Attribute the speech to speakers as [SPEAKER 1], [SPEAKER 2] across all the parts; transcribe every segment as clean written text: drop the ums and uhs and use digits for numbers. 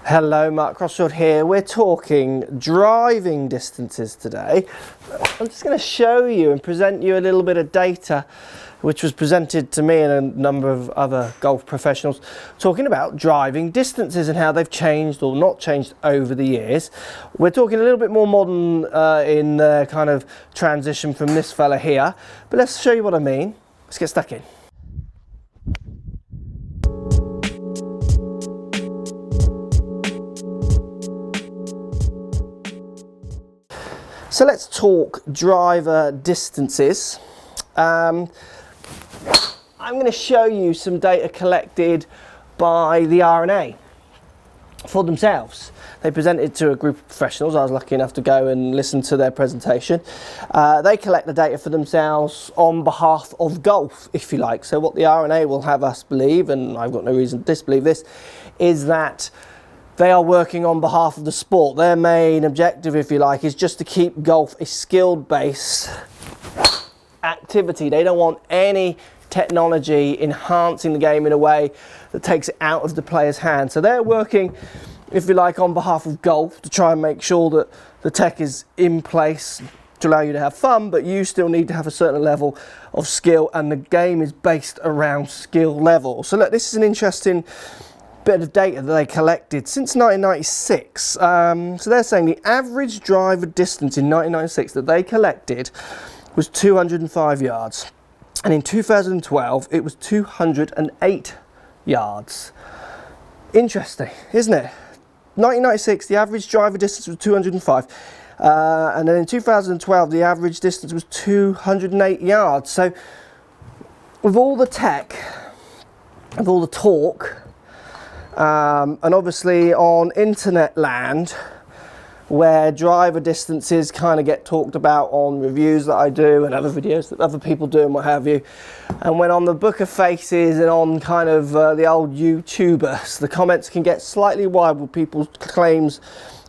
[SPEAKER 1] Hello, Mark Crossfield here. We're talking driving distances today. I'm just going to show you and present you a little bit of data which was presented to me and a number of other golf professionals talking about driving distances and how they've changed or not changed over the years. We're talking a little bit more modern in the kind of transition from this fella here, but let's show you what I mean. Let's get stuck in. So let's talk driver distances. I'm going to show you some data collected by the RNA for themselves. They presented to a group of professionals. I was lucky enough to go and listen to their presentation. They collect the data for themselves on behalf of golf, if you like. So what the RNA will have us believe, and I've got no reason to disbelieve this, is that they are working on behalf of the sport. Their main objective, if you like, is just to keep golf a skilled-based activity. They don't want any technology enhancing the game in a way that takes it out of the player's hand. So they're working, if you like, on behalf of golf to try and make sure that the tech is in place to allow you to have fun, but you still need to have a certain level of skill, and the game is based around skill level. So look, this is an interesting bit of data that they collected since 1996. So they're saying the average driver distance in 1996 that they collected was 205 yards, and in 2012 it was 208 yards. Interesting, isn't it? 1996 the average driver distance was 205, and then in 2012 the average distance was 208 yards. So with all the tech, with all the talk, and obviously on internet land where driver distances kind of get talked about on reviews that I do and other videos that other people do and what have you, and when on the Book of Faces and on kind of the old YouTubers, the comments can get slightly wide with people's claims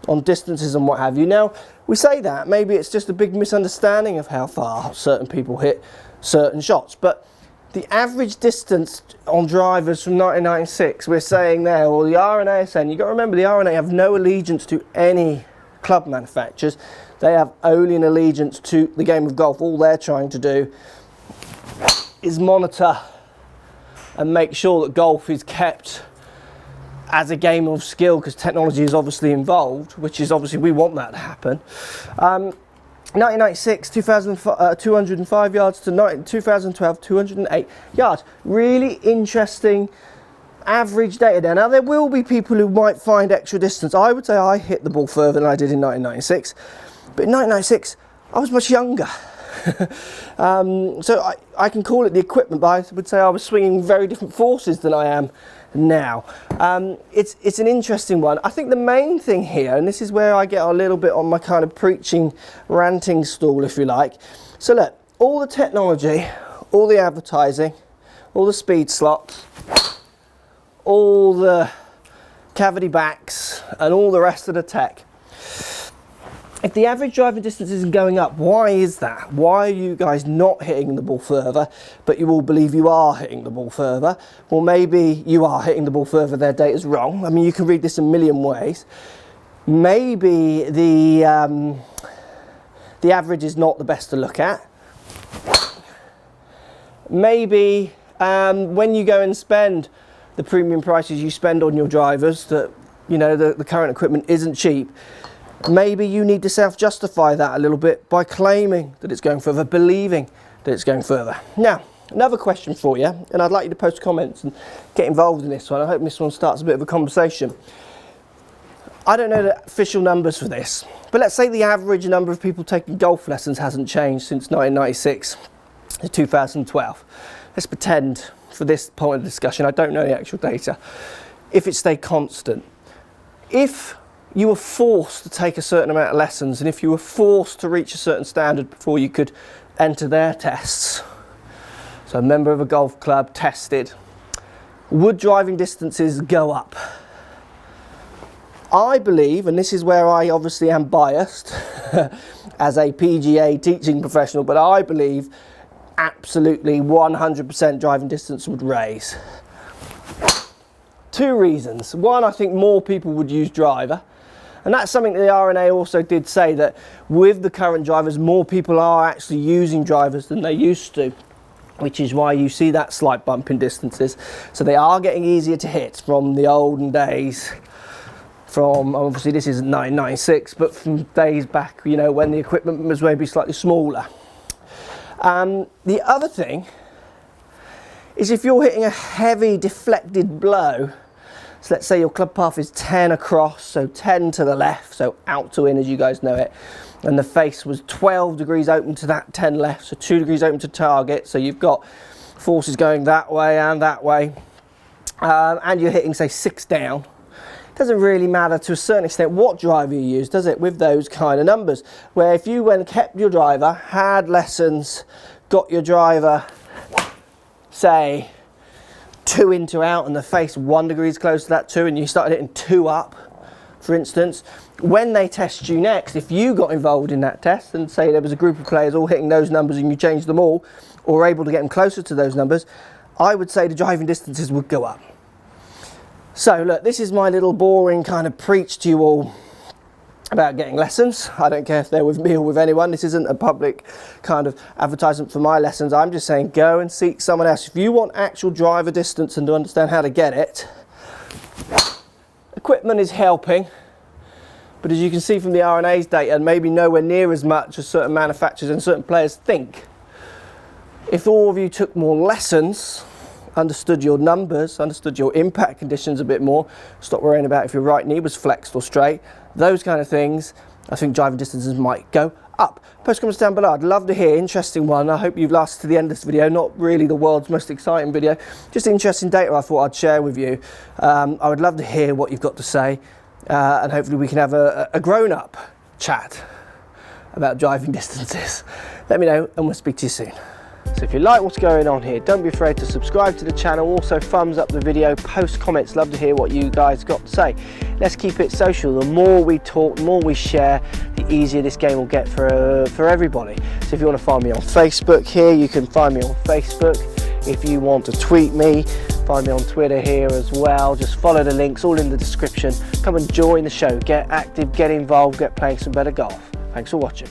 [SPEAKER 1] on distances and what have you. Now we say that maybe it's just a big misunderstanding of how far certain people hit certain shots, but the average distance on drivers from 1996, we're saying there, or the RNA is saying, you've got to remember the RNA have no allegiance to any club manufacturers. They have only an allegiance to the game of golf. All they're trying to do is monitor and make sure that golf is kept as a game of skill, because technology is obviously involved, which is obviously, we want that to happen. 1996, 205 yards to 2012, 208 yards. Really interesting average data there. Now there will be people who might find extra distance. I would say I hit the ball further than I did in 1996, but in 1996 I was much younger. So I can call it the equipment, but I would say I was swinging very different forces than I am now. It's an interesting one. I think the main thing here, and this is where I get a little bit on my kind of preaching, ranting stool, if you like. So look, all the technology, all the advertising, all the speed slots, all the cavity backs, and all the rest of the tech. If the average driving distance isn't going up, why is that? Why are you guys not hitting the ball further, but you all believe you are hitting the ball further? Well, maybe you are hitting the ball further, their data's wrong. I mean, you can read this a million ways. Maybe the average is not the best to look at. Maybe when you go and spend the premium prices you spend on your drivers, that, you know, the current equipment isn't cheap. Maybe you need to self-justify that a little bit by claiming that it's going further, believing that it's going further. Now, another question for you, and I'd like you to post comments and get involved in this one. I hope this one starts a bit of a conversation. I don't know the official numbers for this, but let's say the average number of people taking golf lessons hasn't changed since 1996 to 2012. Let's pretend, for this point of discussion, I don't know the actual data, if it stayed constant. If you were forced to take a certain amount of lessons, and if you were forced to reach a certain standard before you could enter their tests, so a member of a golf club tested, would driving distances go up? I believe, and this is where I obviously am biased as a PGA teaching professional, but I believe absolutely 100% driving distance would raise. two reasons. One, I think more people would use driver. And that's something that the RNA also did say, that with the current drivers, more people are actually using drivers than they used to, which is why you see that slight bump in distances. So they are getting easier to hit from the olden days, from, obviously this isn't 1996, but from days back, you know, when the equipment was maybe slightly smaller. The other thing is if you're hitting a heavy deflected blow, so let's say your club path is 10 across, so 10 to the left, so out to in as you guys know it, and the face was 12 degrees open to that 10 left, so 2 degrees open to target, so you've got forces going that way and that way, and you're hitting say 6 down. It doesn't really matter to a certain extent what driver you use, does it, with those kind of numbers, where if you went and kept your driver, had lessons, got your driver say 2 in, 2 out, and the face 1 degree close to that 2, and you started hitting 2 up, for instance, when they test you next, if you got involved in that test and say there was a group of players all hitting those numbers and you changed them all, or were able to get them closer to those numbers, I would say the driving distances would go up. So look, this is my little boring kind of preach to you all about getting lessons. I don't care if they're with me or with anyone. This isn't a public kind of advertisement for my lessons. I'm just saying go and seek someone else. If you want actual driver distance and to understand how to get it, equipment is helping, but as you can see from the RNA's data, maybe nowhere near as much as certain manufacturers and certain players think. If all of you took more lessons, understood your numbers, understood your impact conditions a bit more, stop worrying about if your right knee was flexed or straight, those kind of things, I think driving distances might go up. Post comments down below. I'd love to hear. Interesting one. I hope you've lasted to the end of this video. Not really the world's most exciting video, just interesting data I thought I'd share with you. I would love to hear what you've got to say, and hopefully we can have a grown-up chat about driving distances. Let me know and we'll speak to you soon. So if you like what's going on here, don't be afraid to subscribe to the channel. Also thumbs up the video, post comments, love to hear what you guys got to say. Let's keep it social. The more we talk, the more we share, the easier this game will get for everybody. So if you want to find me on Facebook here, you can find me on Facebook. If you want to tweet me, find me on Twitter here as well. Just follow the links, all in the description. Come and join the show, get active, get involved, get playing some better golf. Thanks for watching.